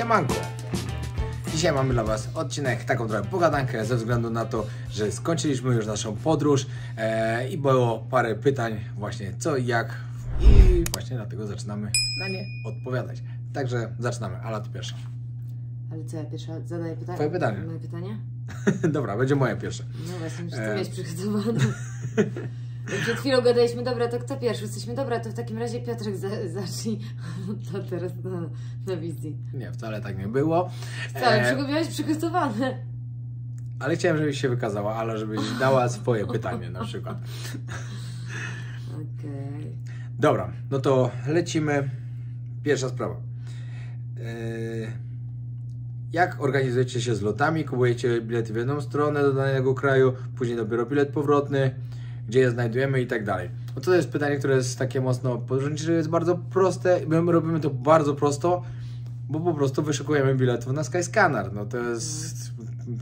Siemanko! Dzisiaj mamy dla Was odcinek, taką trochę pogadankę, ze względu na to, że skończyliśmy już naszą podróż i było parę pytań właśnie co i jak i właśnie dlatego zaczynamy na nie odpowiadać. Także zaczynamy. Ala, ty pierwsza. Ale co, ja pierwsza zadaję pytanie? Twoje pytanie. Moje pytanie? Dobra, będzie moje pierwsze. No właśnie, że ty miałeś przygotowane. Przed chwilą gadaliśmy, dobra, to kto pierwszy? Jesteśmy, dobra, to w takim razie Piotrek zacznij. To teraz na wizji. Nie, wcale tak nie było. Wcale, miałeś przygotowane. Ale chciałem, żebyś się wykazała, ale żebyś dała swoje pytanie na przykład. Okej. Dobra, no to lecimy. Pierwsza sprawa. Jak organizujecie się z lotami? Kupujecie bilety w jedną stronę do danego kraju, później dopiero bilet powrotny, gdzie je znajdujemy i tak dalej. No to jest pytanie, które jest takie mocno podróżnicze, jest bardzo proste. My robimy to bardzo prosto, bo po prostu wyszukujemy biletów na Skyscanner. No to jest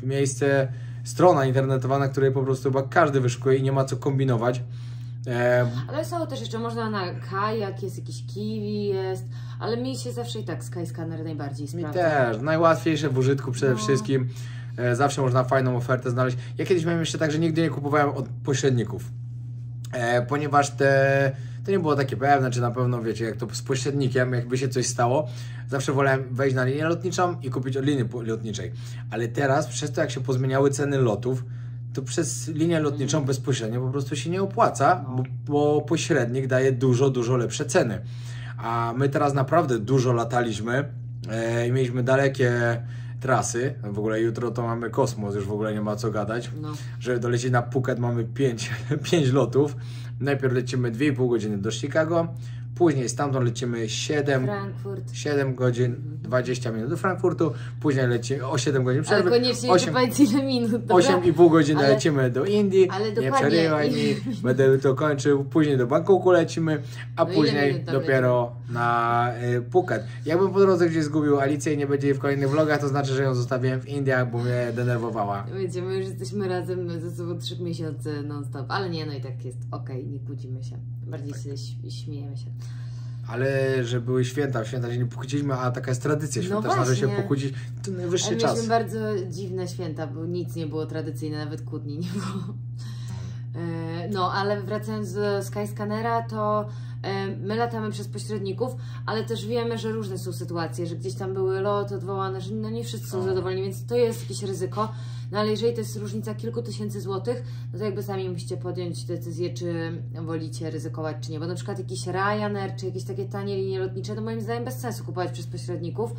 miejsce, strona internetowa, na której po prostu chyba każdy wyszukuje i nie ma co kombinować. Ale są też jeszcze, można na kajak, jest jakiś kiwi, jest, ale mi się zawsze i tak Skyscanner najbardziej sprawdza. Mi też, najłatwiejsze w użytku przede wszystkim, zawsze można fajną ofertę znaleźć. Ja kiedyś miałem jeszcze tak, że nigdy nie kupowałem od pośredników, ponieważ to nie było takie pewne, czy na pewno wiecie, jak to z pośrednikiem, jakby się coś stało, zawsze wolałem wejść na linię lotniczą i kupić od linii lotniczej, ale teraz przez to, jak się pozmieniały ceny lotów, to przez linię lotniczą bezpośrednio po prostu się nie opłaca, bo pośrednik daje dużo lepsze ceny. A my teraz naprawdę dużo lataliśmy i mieliśmy dalekie trasy. W ogóle jutro to mamy kosmos, już w ogóle nie ma co gadać. No. Żeby dolecieć na Phuket mamy 5 lotów. Najpierw lecimy 2,5 godziny do Chicago, później stamtąd lecimy 7 godzin 20 minut do Frankfurtu, później lecimy o 7 godzin przerwy. Ale koniecznie 8,5 minut. 8,5 godziny lecimy do Indii, nie przerywaj mi, będę to kończył, później do Bangkoku lecimy, a później dopiero na Phuket. Jakbym po drodze gdzieś zgubił Alicję i nie będzie jej w kolejnych vlogach, to znaczy, że ją zostawiłem w Indiach, bo mnie denerwowała. Wiecie, my już jesteśmy razem ze sobą 3 miesiące non-stop, ale nie, no i tak jest okej, nie kłócimy się, bardziej się śmiejemy się. Ale że były święta się nie pokłóciliśmy, a taka jest tradycja świąteczna, że się pokłócić, to najwyższy czas. Mieliśmy bardzo dziwne święta, bo nic nie było tradycyjne, nawet kłótni nie było. No, ale wracając do Skyscannera, to my latamy przez pośredników, ale też wiemy, że różne są sytuacje, że gdzieś tam były loty odwołane, że no nie wszyscy są zadowoleni, więc to jest jakieś ryzyko. No ale jeżeli to jest różnica kilku tysięcy złotych, no to jakby sami musicie podjąć decyzję, czy wolicie ryzykować, czy nie. Bo na przykład jakiś Ryanair, czy jakieś takie tanie linie lotnicze, to moim zdaniem bez sensu kupować przez pośredników.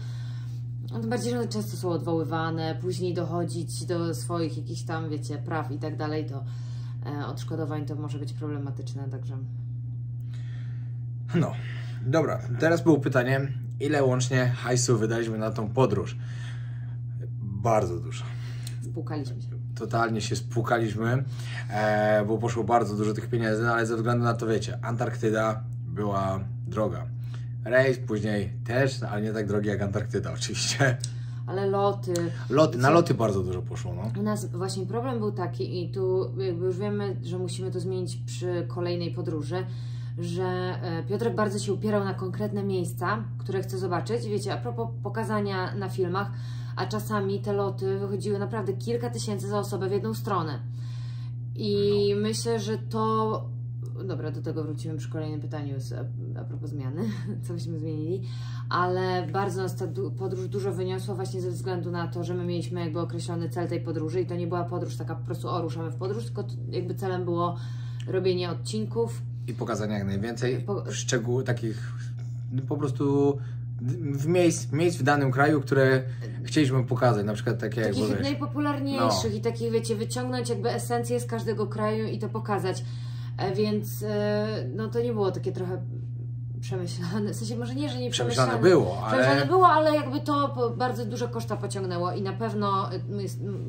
No, tym bardziej, że one często są odwoływane, później dochodzić do swoich jakichś tam, wiecie, praw i tak dalej, to odszkodowań to może być problematyczne, także... No, dobra, teraz było pytanie, ile łącznie hajsu wydaliśmy na tą podróż? Bardzo dużo. Spłukaliśmy się. Totalnie się spłukaliśmy, bo poszło bardzo dużo tych pieniędzy, ale ze względu na to, wiecie, Antarktyda była droga. Rejs później też, ale nie tak drogi jak Antarktyda oczywiście. Ale loty. Na loty bardzo dużo poszło, no. U nas właśnie problem był taki i tu jakby już wiemy, że musimy to zmienić przy kolejnej podróży, że Piotrek bardzo się upierał na konkretne miejsca, które chce zobaczyć. Wiecie, a propos pokazania na filmach, a czasami te loty wychodziły naprawdę kilka tysięcy za osobę w jedną stronę. I myślę, że to... Dobra, do tego wrócimy przy kolejnym pytaniu a propos zmiany, co byśmy zmienili, ale bardzo nas ta podróż dużo wyniosła właśnie ze względu na to, że my mieliśmy jakby określony cel tej podróży i to nie była podróż taka po prostu ruszamy w podróż, tylko jakby celem było robienie odcinków. I pokazania jak najwięcej szczegółów takich po prostu miejsc w danym kraju, które chcieliśmy pokazać, na przykład takie jak takich najpopularniejszych i takich, wiecie, wyciągnąć jakby esencję z każdego kraju i to pokazać. Więc no to nie było takie trochę przemyślane, w sensie może nie, że nie przemyślane było, ale jakby to bardzo dużo koszta pociągnęło i na pewno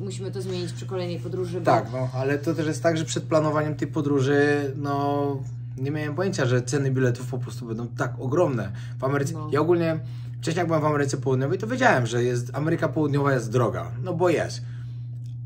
musimy to zmienić przy kolejnej podróży. Tak, no ale to też jest tak, że przed planowaniem tej podróży, no nie miałem pojęcia, że ceny biletów po prostu będą tak ogromne. W Ameryce, ja ogólnie wcześniej jak byłem w Ameryce Południowej, to wiedziałem, że Ameryka Południowa jest droga, no bo jest.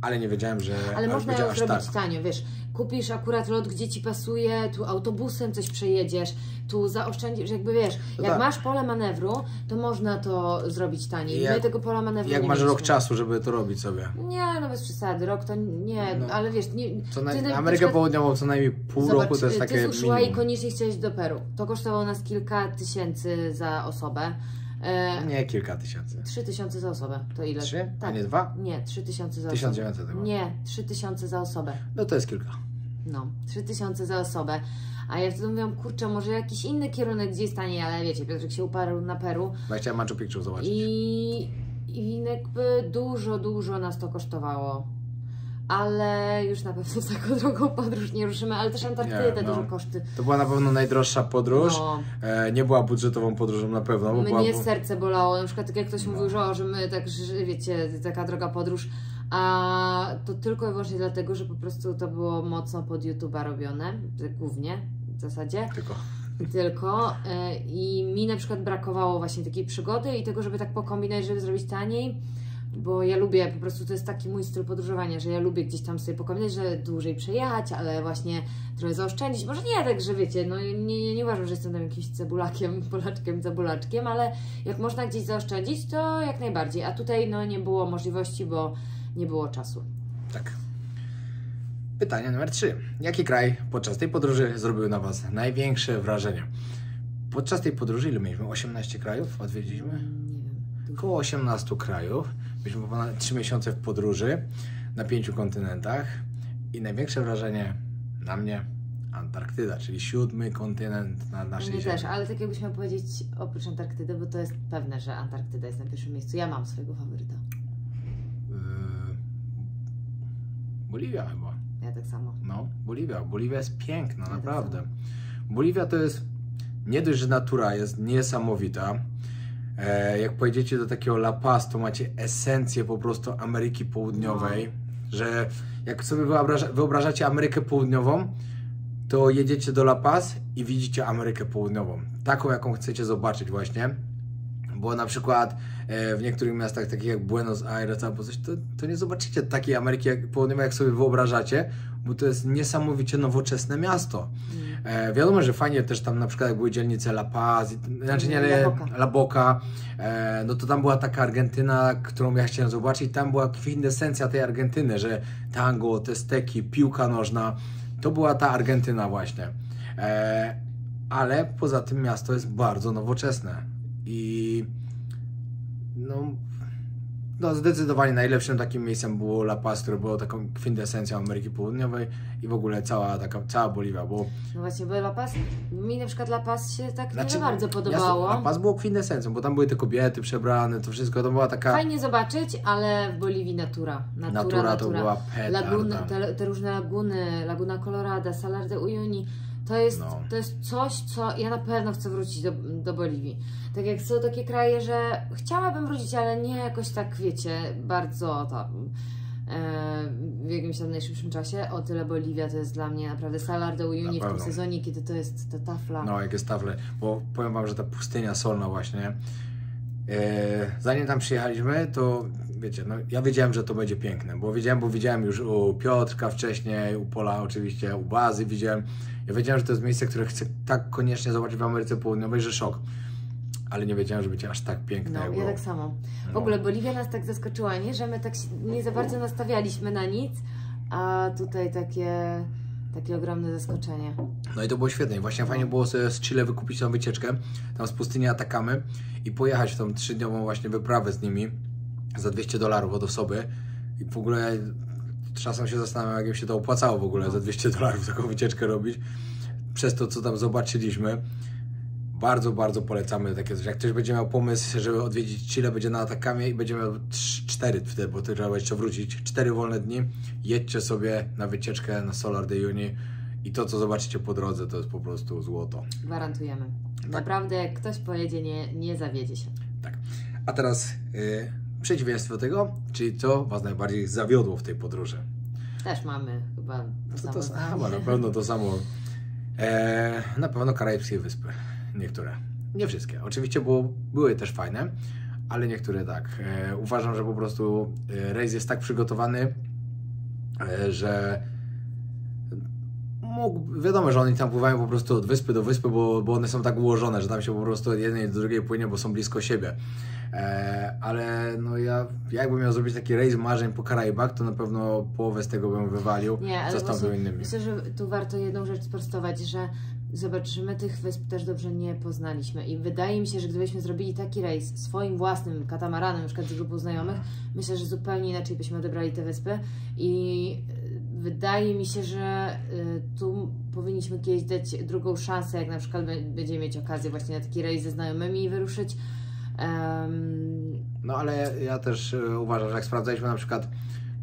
ale nie wiedziałem, że Ale można będzie ją aż zrobić tak. tanio, wiesz, kupisz akurat lot, gdzie Ci pasuje, tu autobusem coś przejedziesz, tu zaoszczędzisz, jakby wiesz, No jak tak. masz pole manewru, to można to zrobić taniej. My tego pola manewru Jak nie masz mieliśmy. rok czasu, żeby to robić sobie. Nie, no bez przesady, rok to nie, No. ale wiesz, nie, Amerykę Południową co najmniej pół zobacz, roku to jest takie ty z Ushuaii minimum. koniecznie chciałeś do Peru. To kosztowało nas kilka tysięcy za osobę. Nie, kilka tysięcy. 3000 za osobę, to ile? 3? Tak. A nie 2? Nie, 3000 za osobę. 1900 chyba. Nie, 3000 za osobę. No to jest kilka. No, 3000 za osobę. A ja wtedy mówiłam, kurczę, może jakiś inny kierunek, gdzie jest taniej, ale wiecie, Piotrek się uparł na Peru. Bo ja chciałem Machu Picchu zobaczyć. I jakby dużo nas to kosztowało. Ale już na pewno z taką drogą podróż nie ruszymy, ale też Antarktydę Nie, no. duże koszty. To była na pewno najdroższa podróż. No. Nie była budżetową podróżą na pewno. Bo Mnie serce bolało, na przykład tak jak ktoś No. mówił, że my tak, że wiecie, taka droga podróż, a to tylko i wyłącznie dlatego, że po prostu to było mocno pod YouTube'a robione, głównie w zasadzie. Tylko i mi na przykład brakowało właśnie takiej przygody i tego, żeby tak pokombinować, żeby zrobić taniej, bo ja lubię, po prostu to jest taki mój styl podróżowania, że ja lubię gdzieś tam sobie pokombinować, że dłużej przejechać, ale właśnie trochę zaoszczędzić, może nie tak, że wiecie, no nie uważam, że jestem tam jakimś cebulakiem, cebulaczkiem, ale jak można gdzieś zaoszczędzić, to jak najbardziej, a tutaj no nie było możliwości, bo nie było czasu. Tak. Pytanie numer 3. Jaki kraj podczas tej podróży zrobił na Was największe wrażenie? Podczas tej podróży ile mieliśmy? 18 krajów odwiedziliśmy? Nie wiem. Około 18 krajów. Byliśmy ponad 3 miesiące w podróży na 5 kontynentach i największe wrażenie na mnie Antarktyda, czyli 7. kontynent na naszej Mnie ziemi. też, ale tak jakbyś miał powiedzieć oprócz Antarktydy, bo to jest pewne, że Antarktyda jest na pierwszym miejscu. Ja mam swojego faworyta. Boliwia chyba. Ja tak samo. No, Boliwia. Boliwia jest piękna, tak naprawdę. Boliwia to jest, nie dość, że natura jest niesamowita. Jak pojedziecie do takiego La Paz, to macie esencję po prostu Ameryki Południowej, że jak sobie wyobrażacie Amerykę Południową, to jedziecie do La Paz i widzicie Amerykę Południową. Taką, jaką chcecie zobaczyć właśnie. Bo na przykład w niektórych miastach, takich jak Buenos Aires albo coś, to nie zobaczycie takiej Ameryki Południowej, jak sobie wyobrażacie, bo to jest niesamowicie nowoczesne miasto. Wiadomo, że fajnie też tam na przykład jak były dzielnice La Paz, znaczy nie La Boca, no to tam była taka Argentyna, którą ja chciałem zobaczyć, tam była kwintesencja tej Argentyny, że tango, te steki, piłka nożna, to była ta Argentyna właśnie. Ale poza tym miasto jest bardzo nowoczesne i no zdecydowanie najlepszym takim miejscem było La Paz, które było taką kwintesencją Ameryki Południowej i w ogóle cała Boliwia, bo... No właśnie, bo La Paz, mi na przykład La Paz się tak Znaczy, nie bardzo podobało. La Paz było kwintesencją, bo tam były te kobiety przebrane, to wszystko, to była taka... Fajnie zobaczyć, ale w Boliwii natura. Natura to była petarda. Te różne laguny, Laguna Colorada, Salar de Uyuni, to jest coś, co ja na pewno chcę wrócić do Boliwii. Tak jak są takie kraje, że chciałabym wrócić, ale nie jakoś tak, wiecie, bardzo tam w jakimś tam najszybszym czasie. O tyle Boliwia to jest dla mnie naprawdę Salar de Uyuni w tym sezonie, kiedy to jest ta tafla. No, jak jest tafle, bo powiem Wam, że ta pustynia solna właśnie, zanim tam przyjechaliśmy, to wiecie, no ja wiedziałem, że to będzie piękne, bo widziałem już u Piotrka wcześniej, u Pola oczywiście, u Bazy widziałem. Ja wiedziałem, że to jest miejsce, które chcę tak koniecznie zobaczyć w Ameryce Południowej, że szok. Ale nie wiedziałem, że będzie aż tak piękne. No, ja tak samo. W ogóle Boliwia nas tak zaskoczyła, nie? Że my tak nie za bardzo nastawialiśmy na nic, a tutaj takie ogromne zaskoczenie. No i to było świetne. I właśnie fajnie było sobie z Chile wykupić tą wycieczkę, tam z pustyni Atacamy i pojechać w tą 3-dniową właśnie wyprawę z nimi za $200 od osoby. I w ogóle czasem się zastanawiam, jak im się to opłacało w ogóle za $200 taką wycieczkę robić. Przez to, co tam zobaczyliśmy. Bardzo, bardzo polecamy takie coś. Jak ktoś będzie miał pomysł, żeby odwiedzić Chile, będzie na Atacamie i będzie miał 4 wtedy, bo trzeba jeszcze wrócić, 4 wolne dni, jedźcie sobie na wycieczkę na Salar de Uyuni i to, co zobaczycie po drodze, to jest po prostu złoto. Gwarantujemy. Tak. Naprawdę, jak ktoś pojedzie, nie zawiedzie się. Tak. A teraz przeciwieństwo tego, czyli co Was najbardziej zawiodło w tej podróży? Też mamy chyba to samo. Na pewno to samo. Na pewno Karaibskie Wyspy. Niektóre. Nie wszystkie. Oczywiście były też fajne, ale niektóre tak. Uważam, że po prostu rejs jest tak przygotowany, że wiadomo, że oni tam pływają po prostu od wyspy do wyspy, bo one są tak ułożone, że tam się po prostu od jednej do drugiej płynie, bo są blisko siebie. Ale no jakbym miał zrobić taki rejs marzeń po Karaibach, to na pewno połowę z tego bym wywalił, zostawił innymi. Myślę, że tu warto jedną rzecz sprostować, że zobacz, że my tych wysp też dobrze nie poznaliśmy i wydaje mi się, że gdybyśmy zrobili taki rejs swoim własnym katamaranem, na przykład z grupą znajomych, myślę, że zupełnie inaczej byśmy odebrali te wyspy i wydaje mi się, że tu powinniśmy kiedyś dać drugą szansę, jak na przykład będziemy mieć okazję właśnie na taki rejs ze znajomymi i wyruszyć. No ale ja też uważam, że jak sprawdzaliśmy na przykład,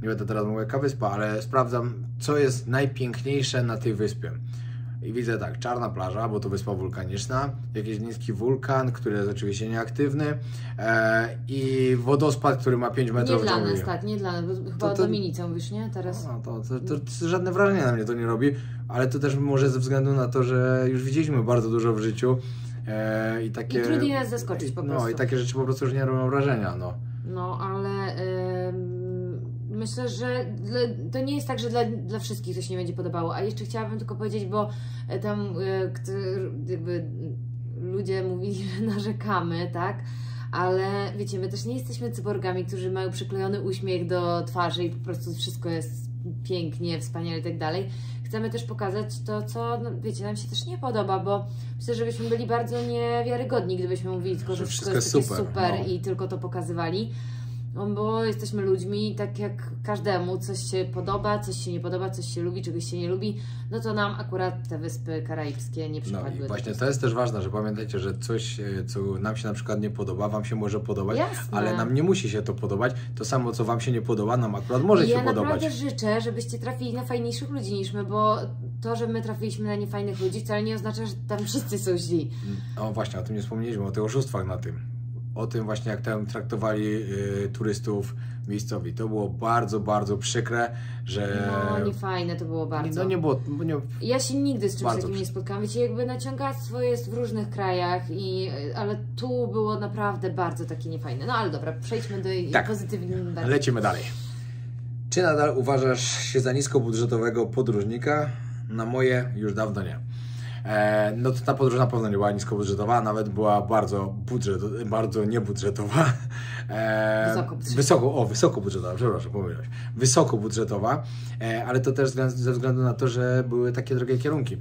nie będę teraz mówił jaka wyspa, ale sprawdzam, co jest najpiękniejsze na tej wyspie. I widzę tak, czarna plaża, bo to wyspa wulkaniczna, jakiś niski wulkan, który jest oczywiście nieaktywny i wodospad, który ma 5 metrów. Nie dla nas, tak, nie dla nas, bo chyba o Dominice mówisz, nie? Teraz. No, to żadne wrażenie na mnie to nie robi, ale to też może ze względu na to, że już widzieliśmy bardzo dużo w życiu i takie... I trudniej nas zaskoczyć po prostu. No i takie rzeczy po prostu już nie robią wrażenia, no. No, ale... Myślę, że to nie jest tak, że dla wszystkich to się nie będzie podobało. A jeszcze chciałabym tylko powiedzieć, bo tam jakby ludzie mówili, że narzekamy, tak? Ale wiecie, my też nie jesteśmy cyborgami, którzy mają przyklejony uśmiech do twarzy i po prostu wszystko jest pięknie, wspaniale i tak dalej. Chcemy też pokazać to, co, no, wiecie, nam się też nie podoba, bo myślę, że byśmy byli bardzo niewiarygodni, gdybyśmy mówili tylko, że wszystko jest super no. I tylko to pokazywali. No, bo jesteśmy ludźmi, tak jak każdemu, coś się podoba, coś się nie podoba, coś się lubi, czegoś się nie lubi, no to nam akurat te wyspy karaibskie nie przypadły. No i właśnie to jest też ważne, że pamiętajcie, że coś, co nam się na przykład nie podoba, Wam się może podobać, jasne, ale nam nie musi się to podobać. To samo, co Wam się nie podoba, nam akurat może się podobać. Ja naprawdę życzę, żebyście trafili na fajniejszych ludzi niż my, bo to, że my trafiliśmy na niefajnych ludzi, wcale nie oznacza, że tam wszyscy są źli. No właśnie, o tym nie wspomnieliśmy, o tych oszustwach na tym. O tym właśnie, jak tam traktowali turystów miejscowi. To było bardzo, bardzo przykre, że... No, niefajne to było bardzo. No nie było... Nie... Ja się nigdy z czymś takim nie spotkałam. Wiecie, jakby naciągactwo jest w różnych krajach, ale tu było naprawdę bardzo takie niefajne. No ale dobra, przejdźmy do pozytywnych. Lecimy dalej. Czy nadal uważasz się za niskobudżetowego podróżnika? Na moje już dawno nie. No to ta podróż na pewno nie była niskobudżetowa, nawet była bardzo niebudżetowa. Wysokobudżetowa, przepraszam, pomyliłem. Wysokobudżetowa, ale to też ze względu na to, że były takie drogie kierunki.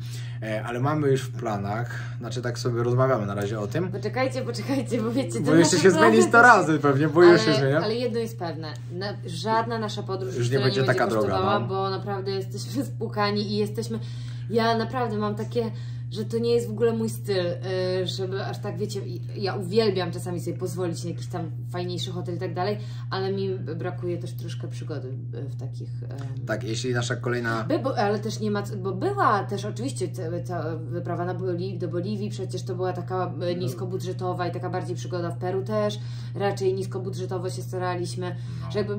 Ale mamy już w planach, znaczy tak sobie rozmawiamy na razie o tym. Poczekajcie, bo wiecie... Bo jeszcze się zmieni 100 razy pewnie, bo już się zmienia. Ale jedno jest pewne, żadna nasza podróż już nie będzie taka droga, no. Bo naprawdę jesteśmy spłukani i jesteśmy... Ja naprawdę mam takie, że to nie jest w ogóle mój styl, żeby aż tak, wiecie, ja uwielbiam czasami sobie pozwolić na jakiś tam fajniejszy hotel i tak dalej, ale mi brakuje też troszkę przygody w takich... Tak, jeśli nasza kolejna... ale też nie ma, bo była też oczywiście ta wyprawa do Boliwii, przecież to była taka niskobudżetowa i taka bardziej przygoda w Peru też, raczej niskobudżetowo się staraliśmy, że jakby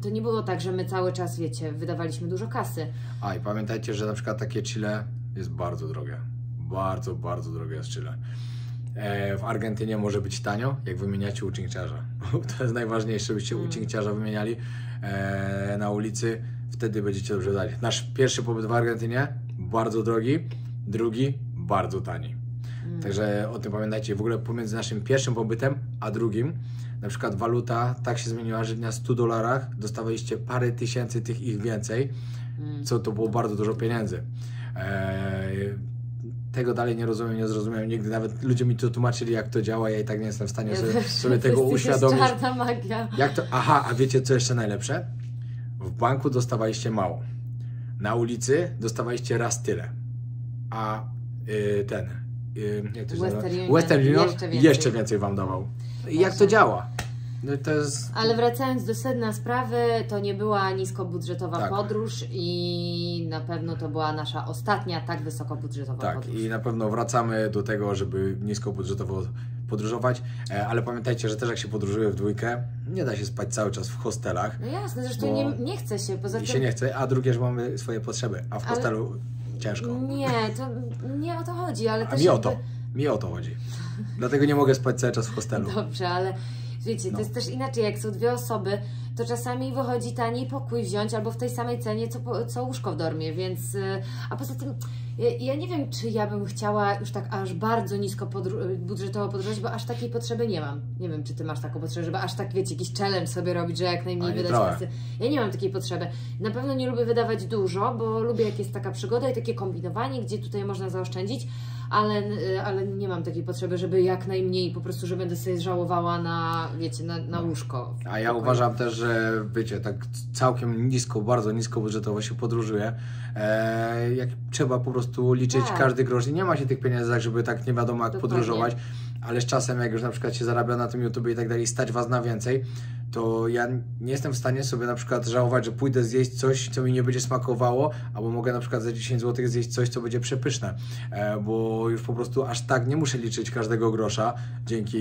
to nie było tak, że my cały czas, wiecie, wydawaliśmy dużo kasy. A i pamiętajcie, że na przykład takie Chile jest bardzo drogie. Bardzo, bardzo drogie jest Chile. W Argentynie może być tanio, jak wymieniacie uczyńciarza. To jest najważniejsze, byście uczyńciarza wymieniali na ulicy, wtedy będziecie dobrze dali. Nasz pierwszy pobyt w Argentynie bardzo drogi, drugi bardzo tani. Także o tym pamiętajcie. W ogóle pomiędzy naszym pierwszym pobytem a drugim, na przykład waluta tak się zmieniła, że na $100 dostawaliście parę tysięcy tych ich więcej, co to było bardzo dużo pieniędzy. Tego dalej nie rozumiem, nie zrozumiałem nigdy. Nawet ludzie mi to tłumaczyli, jak to działa. Ja i tak nie jestem w stanie sobie tego uświadomić. To jest czarna magia. Jak to? Aha, a wiecie co jeszcze najlepsze? W banku dostawaliście mało. Na ulicy dostawaliście raz tyle. A jak to się nazywa? Western Union jeszcze więcej wam dawał. I jak to działa? No to jest... Ale wracając do sedna sprawy, to nie była niskobudżetowa podróż i na pewno to była nasza ostatnia tak wysokobudżetowa podróż. I na pewno wracamy do tego, żeby niskobudżetowo podróżować, ale pamiętajcie, że też jak się podróżuje w dwójkę, nie da się spać cały czas w hostelach. No jasne, zresztą nie chce się. Poza tym... się nie chce, a drugie, że mamy swoje potrzeby, a w hostelu ciężko. Nie, to nie o to chodzi, ale też mi o to chodzi. Dlatego nie mogę spać cały czas w hostelu. Dobrze, ale wiecie, to jest też inaczej, jak są dwie osoby to czasami wychodzi taniej pokój wziąć albo w tej samej cenie, co łóżko w dormie, więc... A poza tym, ja nie wiem, czy ja bym chciała już tak aż bardzo nisko budżetowo podróżować, bo aż takiej potrzeby nie mam. Nie wiem, czy Ty masz taką potrzebę, żeby aż tak, wiecie, jakiś challenge sobie robić, że jak najmniej wydać kasy. Ja nie mam takiej potrzeby. Na pewno nie lubię wydawać dużo, bo lubię, jak jest taka przygoda i takie kombinowanie, gdzie tutaj można zaoszczędzić, ale nie mam takiej potrzeby, żeby jak najmniej, po prostu, że będę sobie żałowała na, wiecie, na łóżko. A ja uważam też, że wiecie, tak całkiem nisko, bardzo nisko budżetowo się podróżuje. Jak trzeba po prostu liczyć każdy grosz i nie ma się tych pieniędzy tak, żeby tak nie wiadomo jak podróżować, ale z czasem jak już na przykład się zarabia na tym YouTube i tak dalej, stać Was na więcej, to ja nie jestem w stanie sobie na przykład żałować, że pójdę zjeść coś, co mi nie będzie smakowało, albo mogę na przykład za 10 zł zjeść coś, co będzie przepyszne, bo już po prostu aż tak nie muszę liczyć każdego grosza, dzięki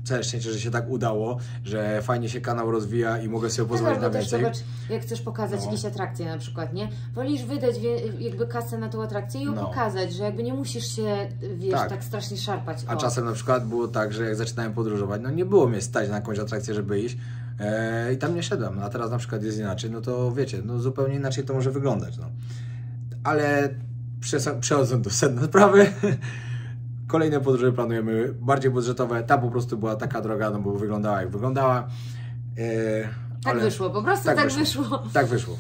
całe szczęście, że się tak udało, że fajnie się kanał rozwija i mogę sobie pozwolić na więcej. Zobacz, jak chcesz pokazać jakieś atrakcje na przykład, nie? Wolisz wydać jakby kasę na tą atrakcję i ją pokazać, że jakby nie musisz się, wiesz, tak strasznie szarpać. A czasem na przykład było tak, że jak zaczynałem podróżować, no nie było mnie stać na jakąś atrakcję, żeby iść i tam nie szedłem, a teraz na przykład jest inaczej, no to wiecie, no zupełnie inaczej to może wyglądać, no. Ale przechodząc do sedna sprawy, kolejne podróże planujemy bardziej budżetowe. Ta po prostu była taka droga, no bo wyglądała jak wyglądała. Tak wyszło, po prostu tak wyszło. Tak wyszło.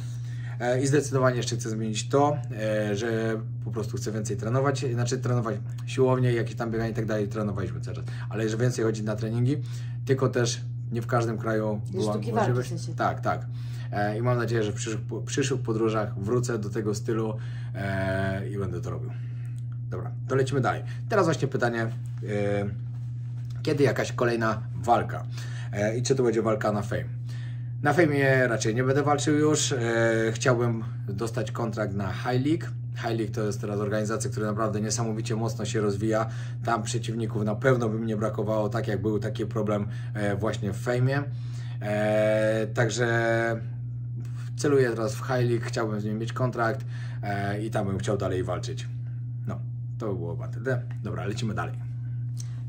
I zdecydowanie jeszcze chcę zmienić to, że po prostu chcę więcej trenować, znaczy trenować siłownie, jakieś tam bieganie i tak dalej, trenowaliśmy cały czas. Ale że więcej chodzić na treningi, tylko też nie w każdym kraju była możliwość. W sensie. Tak. I mam nadzieję, że w przyszłych podróżach wrócę do tego stylu i będę to robił. Dobra, to lecimy dalej. Teraz właśnie pytanie, kiedy jakaś kolejna walka? I czy to będzie walka na Fame? Na Fame raczej nie będę walczył już. Chciałbym dostać kontrakt na High League. High League to jest teraz organizacja, która naprawdę niesamowicie mocno się rozwija. Tam przeciwników na pewno by mi nie brakowało, tak jak był taki problem właśnie w Fame'ie. Także celuję teraz w High League, chciałbym z nim mieć kontrakt i tam bym chciał dalej walczyć. No, to by było tyle. Dobra, lecimy dalej.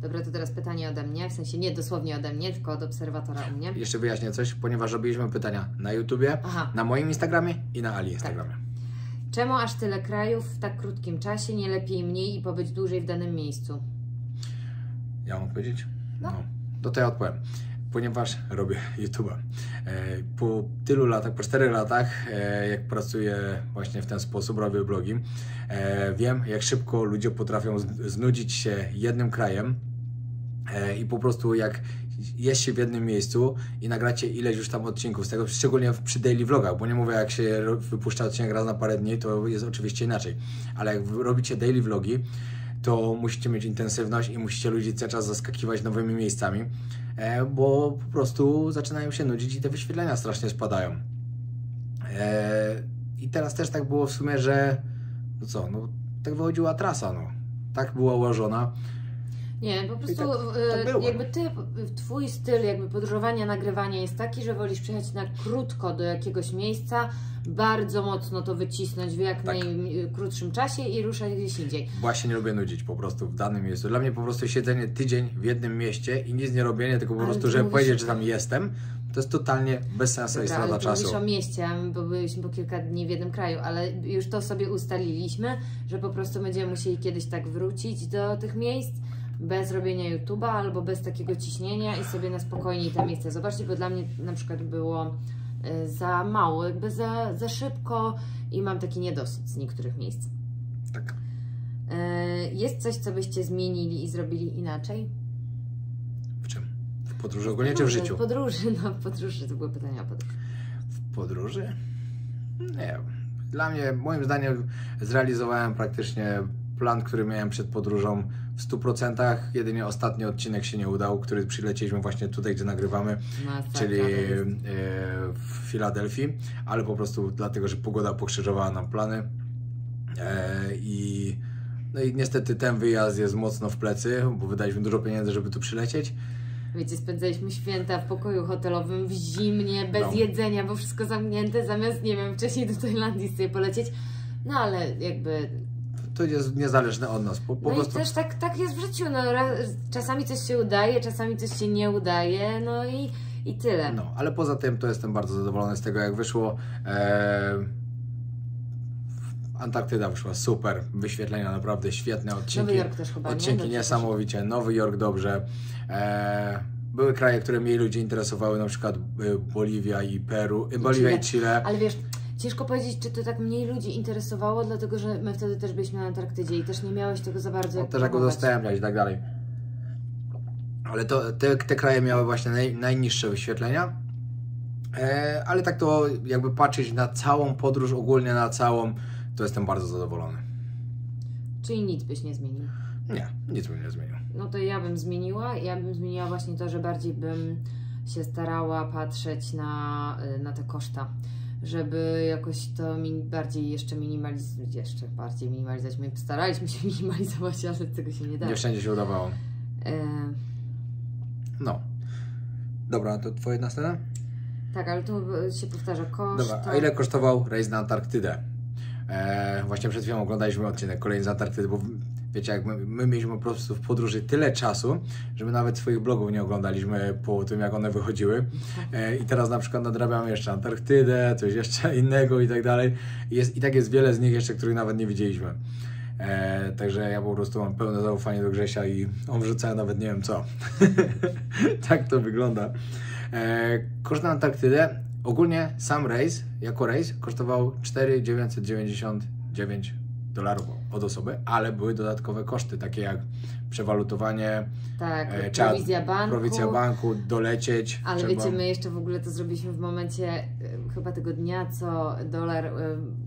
Dobra, to teraz pytanie ode mnie, w sensie nie dosłownie ode mnie, tylko od obserwatora u mnie. Jeszcze wyjaśnię coś, ponieważ robiliśmy pytania na YouTubie, na moim Instagramie i na Ali Instagramie. Tak. Czemu aż tyle krajów w tak krótkim czasie, nie lepiej mniej i pobyć dłużej w danym miejscu? Ja mam odpowiedzieć? No. To ja odpowiem. Ponieważ robię YouTube'a. Po tylu latach, po 4 latach, jak pracuję właśnie w ten sposób, robię blogi, wiem, jak szybko ludzie potrafią znudzić się jednym krajem i po prostu jak jest się w jednym miejscu i nagracie ileś już tam odcinków z tego, szczególnie przy daily vlogach, bo nie mówię, jak się wypuszcza odcinek raz na parę dni, to jest oczywiście inaczej, ale jak robicie daily vlogi, to musicie mieć intensywność i musicie ludzi cały czas zaskakiwać nowymi miejscami, bo po prostu zaczynają się nudzić i te wyświetlenia strasznie spadają. I teraz też tak było w sumie, że tak wychodziła trasa, tak była ułożona. Nie, po prostu jakby twój styl jakby podróżowania, nagrywania jest taki, że wolisz przyjechać na krótko do jakiegoś miejsca, bardzo mocno to wycisnąć w jak najkrótszym czasie i ruszać gdzieś indziej. Właśnie nie lubię nudzić po prostu w danym miejscu. Dla mnie po prostu siedzenie tydzień w jednym mieście i nic nie robienie, tylko po prostu, żeby powiedzieć, że tam jestem, to jest totalnie bez sensu i strata czasu. Mówisz o mieście, bo byliśmy po kilka dni w jednym kraju, ale już to sobie ustaliliśmy, że po prostu będziemy musieli kiedyś tak wrócić do tych miejsc, bez robienia YouTube'a albo bez takiego ciśnienia i sobie na spokojnie te miejsca zobaczyć, bo dla mnie na przykład było za mało, jakby za szybko i mam taki niedosyt z niektórych miejsc. Tak. Jest coś, co byście zmienili i zrobili inaczej? W czym? W podróży ogólnie czy w życiu? W podróży, to były pytania o podróży. W podróży? Nie. Dla mnie, moim zdaniem, zrealizowałem praktycznie plan, który miałem przed podróżą w 100%, jedynie ostatni odcinek się nie udał, który przylecieliśmy właśnie tutaj, gdzie nagrywamy, czyli w Filadelfii, ale po prostu dlatego, że pogoda pokrzyżowała nam plany i niestety ten wyjazd jest mocno w plecy, bo wydaliśmy dużo pieniędzy, żeby tu przylecieć. Wiecie, spędzaliśmy święta w pokoju hotelowym w zimnie, bez jedzenia, bo wszystko zamknięte, zamiast, nie wiem, wcześniej do Tajlandii sobie polecieć, ale jakby... To jest niezależne od nas. Po prostu... i też tak jest w życiu. Czasami coś się udaje, czasami coś się nie udaje. i tyle. No, ale poza tym to jestem bardzo zadowolony z tego, jak wyszło. Antarktyda wyszła super, wyświetlenia naprawdę świetne, odcinki. Nowy Jork też chyba, odcinki niesamowicie, Nowy Jork dobrze. Były kraje, które mniej ludzi interesowały, na przykład Boliwia i Peru, Boliwia i Chile. Ale wiesz, ciężko powiedzieć, czy to tak mniej ludzi interesowało, dlatego że my wtedy też byliśmy na Antarktydzie i też nie miałeś tego za bardzo jak też jak udostępniać i tak dalej. Ale te kraje miały właśnie najniższe wyświetlenia. Ale tak to jakby patrzeć na całą podróż, ogólnie na całą, to jestem bardzo zadowolony. Czyli nic byś nie zmienił? Nie, nic bym nie zmienił. No to ja bym zmieniła właśnie to, że bardziej bym się starała patrzeć na te koszta, żeby jakoś to bardziej jeszcze minimalizować. My staraliśmy się minimalizować, ale tego się nie da. Nie wszędzie się udawało. No. Dobra, to twoje następne? Tak, ale tu się powtarza koszt. Dobra, a ile kosztował rejs na Antarktydę? Właśnie przed chwilą oglądaliśmy odcinek kolejny z Antarktydy, bo wiecie, jak my mieliśmy po prostu w podróży tyle czasu, że my nawet swoich blogów nie oglądaliśmy po tym, jak one wychodziły. I teraz na przykład nadrabiamy jeszcze Antarktydę, coś jeszcze innego i tak dalej. I tak jest wiele z nich jeszcze, których nawet nie widzieliśmy. Także ja po prostu mam pełne zaufanie do Grzesia i on wrzuca nawet nie wiem co. Tak to wygląda. Koszt na Antarktydę, ogólnie sam rejs, jako rejs, kosztował $4,999 od osoby, ale były dodatkowe koszty, takie jak przewalutowanie, tak, prowizja banku, dolecieć. Ale wiecie, my jeszcze w ogóle to zrobiliśmy w momencie chyba tego dnia, co dolar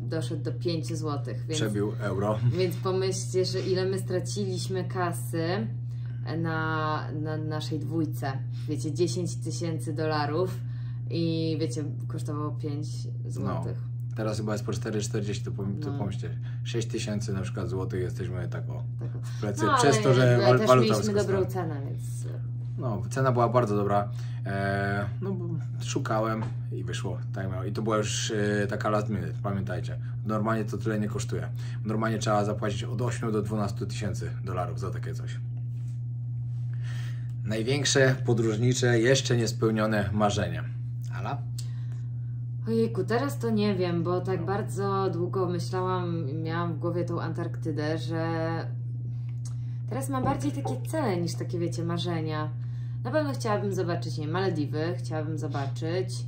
doszedł do 5 zł. Więc, przebił euro. Więc pomyślcie, że ile my straciliśmy kasy na naszej dwójce. Wiecie, $10,000 i wiecie, kosztowało 5 zł. No. Teraz chyba jest po 4,40, to pomyślcie, 6,000 na przykład złotych jesteśmy tak w plecy, przez to, że waluta mieliśmy dobrą cenę, więc... No, cena była bardzo dobra, no szukałem i wyszło, tak miało. I to była już taka last minute, pamiętajcie, normalnie to tyle nie kosztuje, normalnie trzeba zapłacić od 8 do $12,000 za takie coś. Największe podróżnicze, jeszcze niespełnione marzenie. Ala? Ojejku, teraz to nie wiem, bo tak bardzo długo miałam w głowie tą Antarktydę, że teraz mam bardziej takie cele niż takie, wiecie, marzenia. Na pewno chciałabym zobaczyć, nie wiem, Malediwy, chciałabym zobaczyć.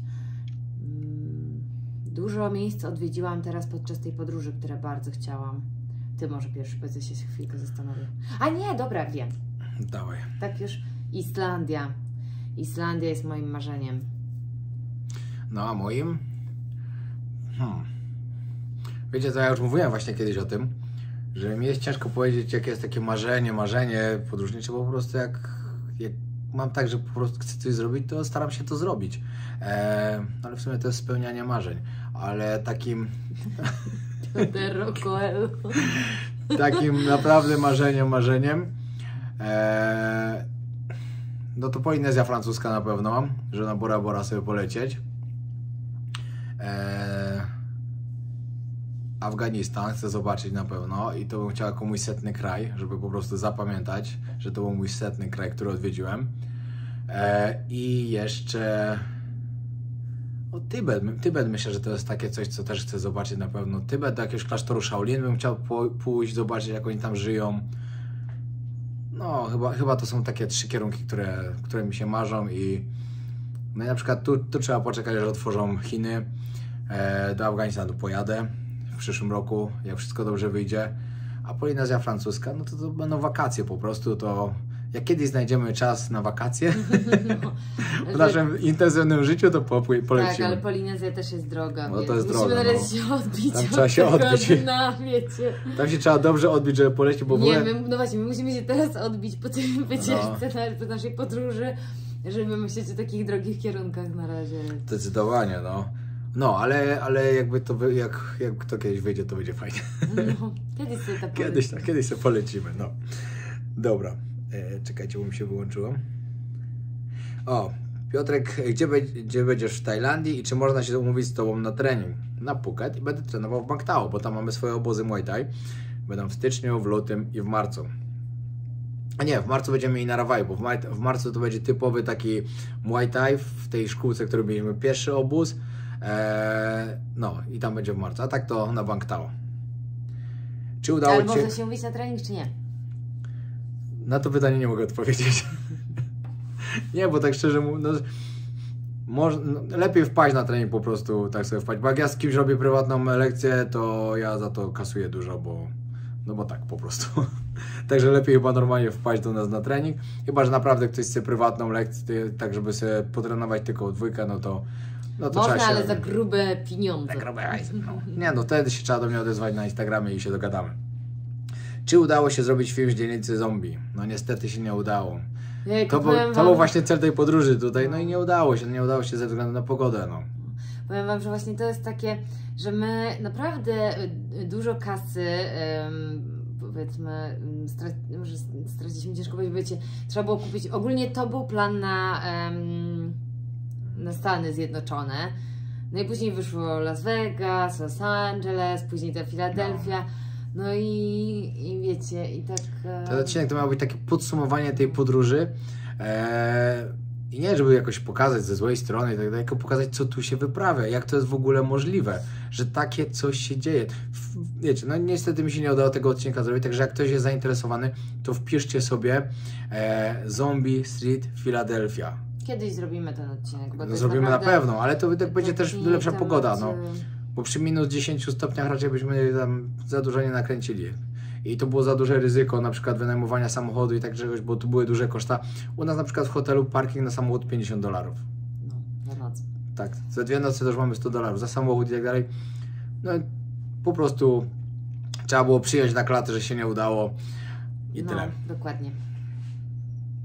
Dużo miejsc odwiedziłam teraz podczas tej podróży, które bardzo chciałam. Ty może pierwszy, bo się chwilkę zastanowię. A nie, dobra, wiem. Dawaj. Tak już, Islandia. Islandia jest moim marzeniem. No a moim? Wiecie co, ja już mówiłem właśnie kiedyś o tym, że mi jest ciężko powiedzieć, jakie jest takie marzenie podróżnicze, bo po prostu jak mam tak, że po prostu chcę coś zrobić, to staram się to zrobić. Ale w sumie to jest spełnianie marzeń. Ale takim... takim naprawdę marzeniem no to Polinezja francuska na pewno, że na Bora Bora sobie polecieć. Afganistan chcę zobaczyć na pewno i to bym chciał jako mój 100. kraj, żeby po prostu zapamiętać, że to był mój 100. kraj, który odwiedziłem. I jeszcze Tybet myślę, że to jest takie coś, co też chcę zobaczyć na pewno. Tybet do jakiegoś klasztoru Shaolin bym chciał pójść, zobaczyć, jak oni tam żyją. No, chyba to są takie 3 kierunki, które mi się marzą i no i na przykład tu trzeba poczekać, że otworzą Chiny. Do Afganistanu pojadę w przyszłym roku, jak wszystko dobrze wyjdzie. A Polinezja francuska, no to będą wakacje po prostu, to jak kiedyś znajdziemy czas na wakacje w naszym intensywnym życiu, to polecimy. Tak, ale Polinezja też jest droga, no, więc to jest musimy droga, nareszcie się odbić. Tam trzeba się odbić. Wiecie. Tam się trzeba dobrze odbić, żeby polecieć, bo no właśnie, my musimy się teraz odbić po tym po naszej podróży, żeby myśleć o takich drogich kierunkach na razie. Zdecydowanie, no. No, ale jakby to, jak to kiedyś wyjdzie, to będzie fajnie. No, kiedyś sobie tak polecimy. Kiedyś sobie polecimy, no. Dobra, czekajcie, bo mi się wyłączyło. O, Piotrek, gdzie będziesz w Tajlandii i czy można się umówić z Tobą na trening? Na Phuket i będę trenował w Bang Tao, bo tam mamy swoje obozy Muay Thai. Będą w styczniu, w lutym i w marcu. A nie, w marcu będziemy mieli na Rawaju, bo w marcu to będzie typowy taki Muay Thai w tej szkółce, którą mieliśmy pierwszy obóz. No i tam będzie w marcu, a tak to na Bangtao. Czy udało Ale Ci można się umówić na trening, czy nie? Na to pytanie nie mogę odpowiedzieć. Nie, bo tak szczerze mówiąc, lepiej wpaść na trening po prostu, tak sobie wpaść. Bo jak ja z kimś robię prywatną lekcję, to ja za to kasuję dużo, bo tak po prostu. Także lepiej chyba normalnie wpaść do nas na trening. Chyba że naprawdę ktoś chce prywatną lekcję, tak żeby sobie potrenować tylko dwójkę, no to można, trzeba się... ale za grube pieniądze. Za grube hajsy, no. Nie, no wtedy się trzeba do mnie odezwać na Instagramie i się dogadamy. Czy udało się zrobić film z dzielnicy zombie? No niestety się nie udało. To był właśnie cel tej podróży tutaj, no i nie udało się ze względu na pogodę, no. Powiem Wam, że właśnie to jest takie, że my naprawdę dużo kasy, powiedzmy, może straciliśmy, ciężko powiedzieć, wiecie, trzeba było kupić, ogólnie to był plan na Stany Zjednoczone, no i później wyszło Las Vegas, Los Angeles, później ta Filadelfia. No i wiecie, i tak... Ten odcinek to miał być takie podsumowanie tej podróży i nie, żeby jakoś pokazać ze złej strony, tak dalej, tylko pokazać, co tu się wyprawia, jak to jest w ogóle możliwe, że takie coś się dzieje. Wiecie, no niestety mi się nie udało tego odcinka zrobić, także jak ktoś jest zainteresowany, to wpiszcie sobie Zombie Street Philadelphia. Kiedyś zrobimy ten odcinek, bo no, zrobimy naprawdę... na pewno, ale to tak będzie też lepsza pogoda, no. Bo przy minus 10 stopniach raczej byśmy tam za dużo nie nakręcili. I to było za duże ryzyko, na przykład wynajmowania samochodu i tak czegoś, bo tu były duże koszta. U nas na przykład w hotelu parking na samochód $50. No, za noc. Tak, za 2 noce to już mamy $100 za samochód i tak dalej. No po prostu trzeba było przyjąć na klatę, że się nie udało i tyle. Dokładnie.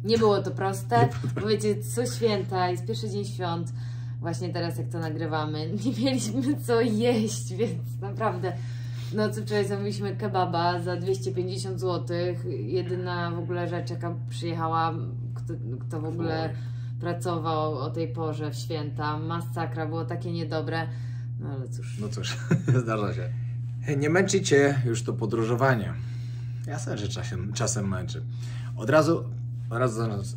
Nie było to proste, bo wiecie, co święta, jest pierwszy dzień świąt. Właśnie teraz jak to nagrywamy, nie mieliśmy co jeść, więc naprawdę no co wczoraj zamówiliśmy kebaba za 250 zł. Jedyna w ogóle rzecz jaka przyjechała, kto w ogóle pracował o tej porze w święta. Masakra, było takie niedobre, no ale cóż. No cóż, zdarza się. Nie męczy Cię już to podróżowanie. Jasne, że czasem męczy. Od razu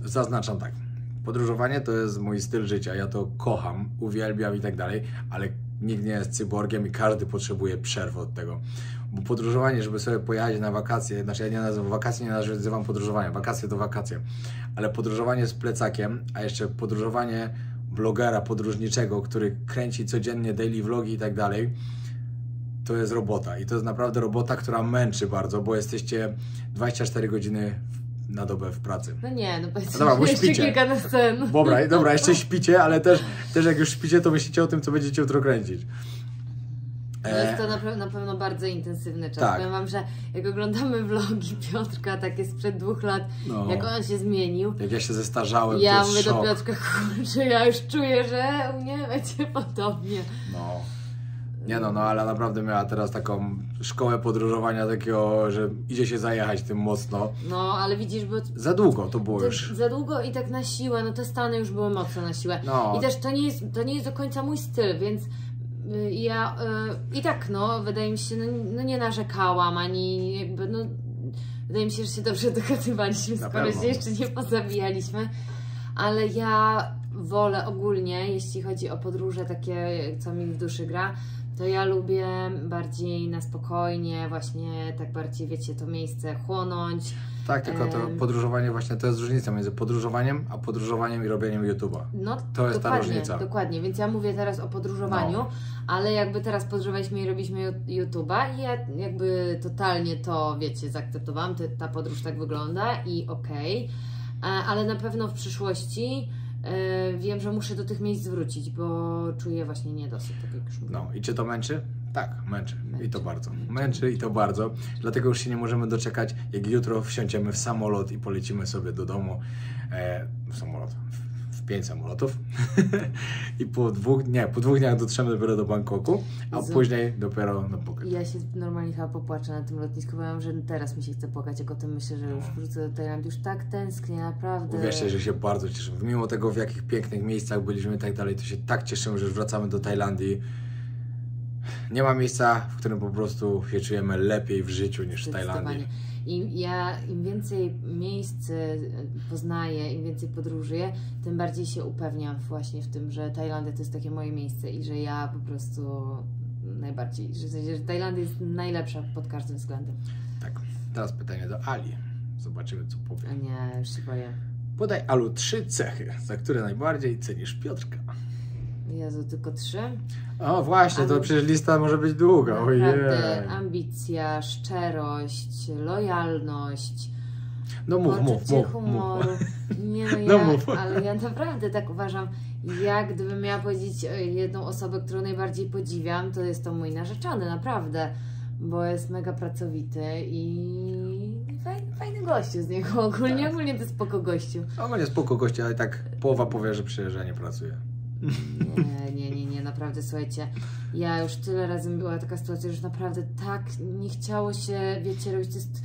zaznaczam tak. Podróżowanie to jest mój styl życia, ja to kocham, uwielbiam i tak dalej, ale nikt nie jest cyborgiem i każdy potrzebuje przerwy od tego. Bo podróżowanie, żeby sobie pojechać na wakacje, znaczy ja nie nazywam wakacji, nie nazywam podróżowania, wakacje to wakacje, ale podróżowanie z plecakiem, a jeszcze podróżowanie blogera podróżniczego, który kręci codziennie daily vlogi i tak dalej, to jest robota i to jest naprawdę robota, która męczy bardzo, bo jesteście 24 godziny na dobę w pracy. No nie, no powiedzmy, dobra, bo jeszcze śpicie. kilka na scen. Dobra, jeszcze śpicie, ale też jak już śpicie, to myślicie o tym, co będziecie jutro kręcić. No jest to na pewno bardzo intensywny czas. Tak. Powiem Wam, że jak oglądamy vlogi Piotrka, takie sprzed 2 lat, jak on się zmienił. Jak ja się zestarzałem, ja to jest mówię szok. do Piotrka, kurczę, ja już czuję, że u mnie będzie podobnie. No. Nie no, ale naprawdę miała teraz taką szkołę podróżowania takiego, że idzie się zajechać tym mocno. No, ale widzisz, bo... Za długo to było już. Za długo i tak na siłę, no te Stany już były mocno na siłę. No. I też to nie jest do końca mój styl, więc ja i tak, no, wydaje mi się, no nie narzekałam, ani jakby, no, wydaje mi się, że się dobrze dogadywaliśmy, skoro się jeszcze nie pozabijaliśmy, ale ja wolę ogólnie, jeśli chodzi o podróże takie, co mi w duszy gra, to ja lubię bardziej na spokojnie, właśnie tak bardziej, wiecie, to miejsce chłonąć. Tak, tylko to podróżowanie właśnie, to jest różnica między podróżowaniem, a podróżowaniem i robieniem YouTube'a. No, to jest ta różnica. Dokładnie, więc ja mówię teraz o podróżowaniu, ale jakby teraz podróżowaliśmy i robiliśmy YouTube'a i ja jakby totalnie to, wiecie, zaakceptowałam, ta podróż tak wygląda i okej, ale na pewno w przyszłości wiem, że muszę do tych miejsc wrócić, bo czuję właśnie niedosyt, tak jak już mówię. No i czy to męczy? Tak, męczy. I to bardzo. Męczy i to bardzo. Dlatego już się nie możemy doczekać, jak jutro wsiądziemy w samolot i polecimy sobie do domu. W samolot. W 5 samolotów. I po 2 dniach dotrzemy dopiero do Bangkoku, a później dopiero na Phuket. Ja się normalnie chyba popłaczę na tym lotnisku, bo ja wiem, że teraz mi się chce płakać, jak o tym myślę, że już wrócę do Tajlandii. Już tak tęsknię, naprawdę. Uwierzcie, że się bardzo cieszymy. Mimo tego, w jakich pięknych miejscach byliśmy i tak dalej, to się tak cieszymy, że już wracamy do Tajlandii. Nie ma miejsca, w którym po prostu się czujemy lepiej w życiu niż w Tajlandii. I ja im więcej miejsc poznaję, im więcej podróżuję, tym bardziej się upewniam właśnie w tym, że Tajlandia to jest takie moje miejsce i że ja po prostu najbardziej, że Tajlandia jest najlepsza pod każdym względem. Tak, teraz pytanie do Ali. Zobaczymy, co powie. Nie, już się boję. Podaj, Alu, 3 cechy, za które najbardziej cenisz Piotrka. Jezu, tylko 3? O właśnie, to przecież lista może być długa. Naprawdę, ambicja, szczerość, lojalność, no mów, humoru. Nie, no mów. Ale ja naprawdę tak uważam. Ja gdybym miała powiedzieć jedną osobę, którą najbardziej podziwiam, to jest to mój narzeczony, naprawdę. Bo jest mega pracowity i fajny gościu z niego. Ogólnie to jest spoko gościu. Ogólnie spoko gościu, ale tak połowa powie, że przecież ja nie pracuję. Nie, naprawdę, słuchajcie, ja już tyle razy była taka sytuacja, że już naprawdę tak nie chciało się, wiecie, robić, to jest,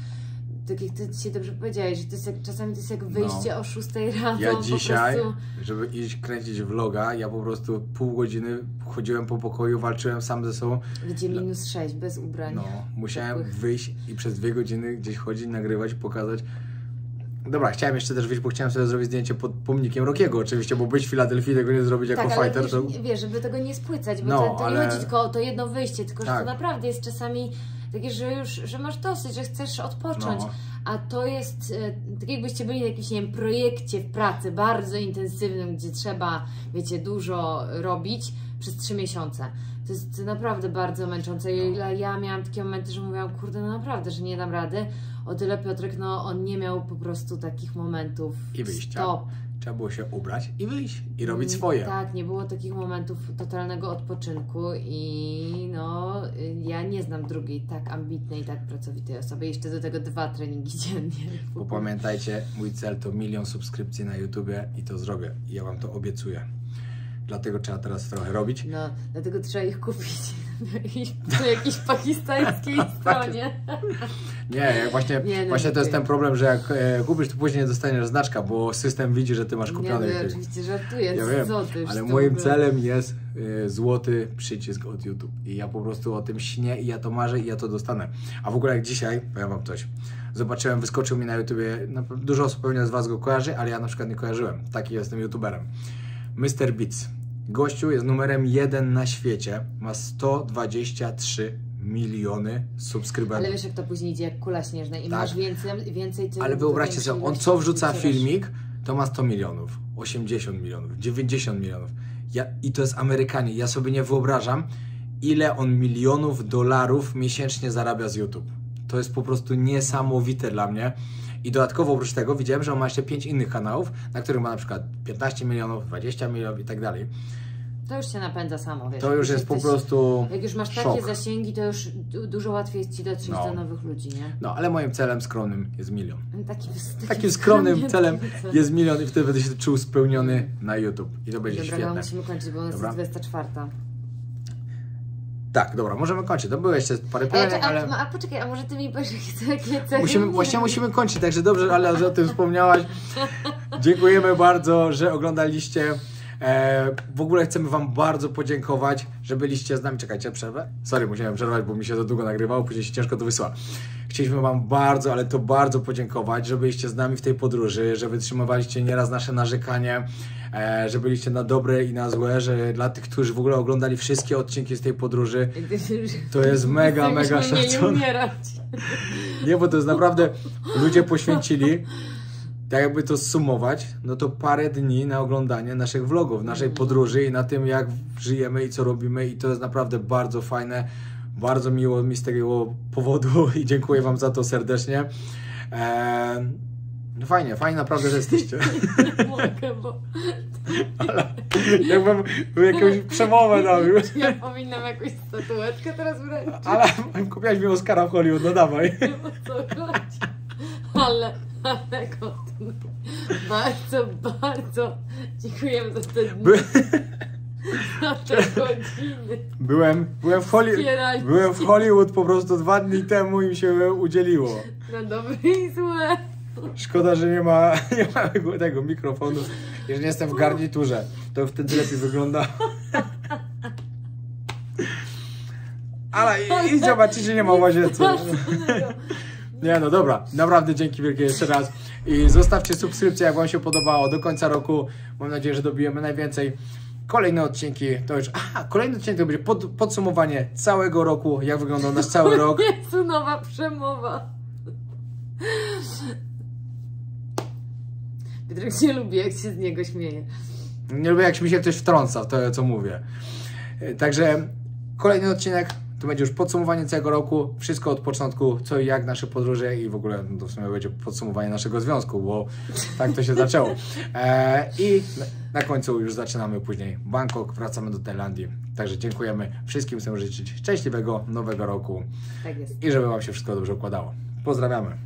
tak jak ty dzisiaj dobrze powiedziałeś, że to jest jak, czasami to jest jak wyjście o 6 rano. Ja dzisiaj, po prostu... żeby iść kręcić vloga, ja po prostu pół godziny chodziłem po pokoju, walczyłem sam ze sobą. Gdzie -6, bez ubrań. No, musiałem wyjść i przez 2 godziny gdzieś chodzić, nagrywać, pokazać. Dobra, chciałem jeszcze też wyjść, bo chciałem sobie zrobić zdjęcie pod pomnikiem Rockiego oczywiście, bo być w Filadelfii, tego nie zrobić jako fighter. To... Wiesz, żeby tego nie spłycać, bo to nie chodzi tylko o to jedno wyjście, tylko że to naprawdę jest czasami takie, że masz dosyć, że chcesz odpocząć, a to jest tak jakbyście byli na jakimś, nie wiem, projekcie w pracy bardzo intensywnym, gdzie trzeba, wiecie, dużo robić przez 3 miesiące. To jest naprawdę bardzo męczące. Ja miałam takie momenty, że mówiłam, kurde, no naprawdę, że nie dam rady. O tyle Piotrek, no on nie miał po prostu takich momentów. I wyjścia. Stop. Trzeba było się ubrać i wyjść i robić swoje. Tak, nie było takich momentów totalnego odpoczynku i no ja nie znam drugiej tak ambitnej, tak pracowitej osoby. Jeszcze do tego 2 treningi dziennie. Bo pamiętajcie, mój cel to 1 000 000 subskrypcji na YouTubie i to zrobię. I ja wam to obiecuję. Dlatego trzeba teraz trochę robić. No, dlatego trzeba ich kupić na jakiejś pakistańskiej stronie. Nie, właśnie to jest ten problem, że jak kupisz, to później nie dostaniesz znaczka, bo system widzi, że ty masz kupiony. Nie, oczywiście żartuję, ja wiem, ale moim celem jest złoty przycisk od YouTube. I ja po prostu o tym śnię i ja to marzę i ja to dostanę. A w ogóle jak dzisiaj, powiem wam coś, zobaczyłem, wyskoczył mi na YouTubie, dużo osób pewnie z was go kojarzy, ale ja na przykład nie kojarzyłem. Taki jestem YouTuberem. Mr. Beats. Gościu jest numerem 1 na świecie, ma 123 miliony subskrybentów. Ale wiesz, jak to później idzie jak kula śnieżna i masz więcej ale wyobraźcie sobie, on co wrzuca filmik, to ma 100 milionów, 80 milionów, 90 milionów. I to jest Amerykanie. Ja sobie nie wyobrażam, ile on milionów dolarów miesięcznie zarabia z YouTube. To jest po prostu niesamowite dla mnie. I dodatkowo oprócz tego widziałem, że on ma jeszcze 5 innych kanałów, na których ma na przykład 15 milionów, 20 milionów i tak dalej. To już się napędza samo, wiesz. To już jest po prostu jak już masz takie zasięgi, to już dużo łatwiej jest ci dotrzeć do nowych ludzi, nie? No, ale moim celem skromnym jest 1 000 000. Takim skromnym celem jest 1 000 000 i wtedy będę się czuł spełniony na YouTube. I to będzie świetne. Dobra, musimy kończyć, bo jest 24. Tak, dobra, możemy kończyć. To były jeszcze parę pytań, ale... A poczekaj, a może ty mi powiesz, jakie cechy? Musimy kończyć, także dobrze, ale że o tym wspomniałaś. Dziękujemy bardzo, że oglądaliście. W ogóle chcemy wam bardzo podziękować, że byliście z nami. Czekajcie, przerwę? Sorry, musiałem przerwać, bo mi się to długo nagrywało, później się ciężko to wysyła. Chcieliśmy wam bardzo, ale to bardzo podziękować, że byliście z nami w tej podróży, że wytrzymywaliście nieraz nasze narzekanie, że byliście na dobre i na złe, że dla tych, którzy w ogóle oglądali wszystkie odcinki z tej podróży, to jest mega szacunek. Nie, bo to jest naprawdę, ludzie poświęcili, tak jakby to zsumować, no to parę dni na oglądanie naszych vlogów, naszej podróży i na tym, jak żyjemy i co robimy, i to jest naprawdę bardzo fajne. Bardzo miło mi z tego powodu i dziękuję wam za to serdecznie. No fajnie naprawdę, że jesteście. Nie mogę, bo... Ale jakbym jakąś przemowę robił. Ja powinnam jakąś statuetkę teraz wręczyć. Ale kupiłaś mi Oscara w Hollywood, no dawaj. Nie wiem, o co chodzi. Ale bardzo dziękujemy za te dni. Na te godziny. Byłem w Hollywood po prostu 2 dni temu i mi się udzieliło. Na dobre i złe. Szkoda, że nie ma tego mikrofonu. Jeżeli jestem w garniturze, to wtedy lepiej wygląda. Ale i zobaczycie, że nie ma łazience. Nie no dobra, naprawdę dzięki wielkie jeszcze raz i zostawcie subskrypcję, jak Wam się podobało do końca roku. Mam nadzieję, że dobijemy najwięcej. Kolejne odcinki to już... kolejny odcinek to będzie podsumowanie całego roku, jak wyglądał nasz cały rok. Jezu, nowa przemowa. Piotrek nie lubi, jak się z niego śmieje. Nie lubię, jak mi się ktoś wtrąca w to, co mówię. Także kolejny odcinek to będzie już podsumowanie całego roku. Wszystko od początku, co i jak nasze podróże i w ogóle to w sumie będzie podsumowanie naszego związku, bo tak to się zaczęło. I na końcu już zaczynamy później Bangkok, wracamy do Tajlandii. Także dziękujemy wszystkim, chcę życzyć szczęśliwego nowego roku. Tak jest. I żeby Wam się wszystko dobrze układało. Pozdrawiamy.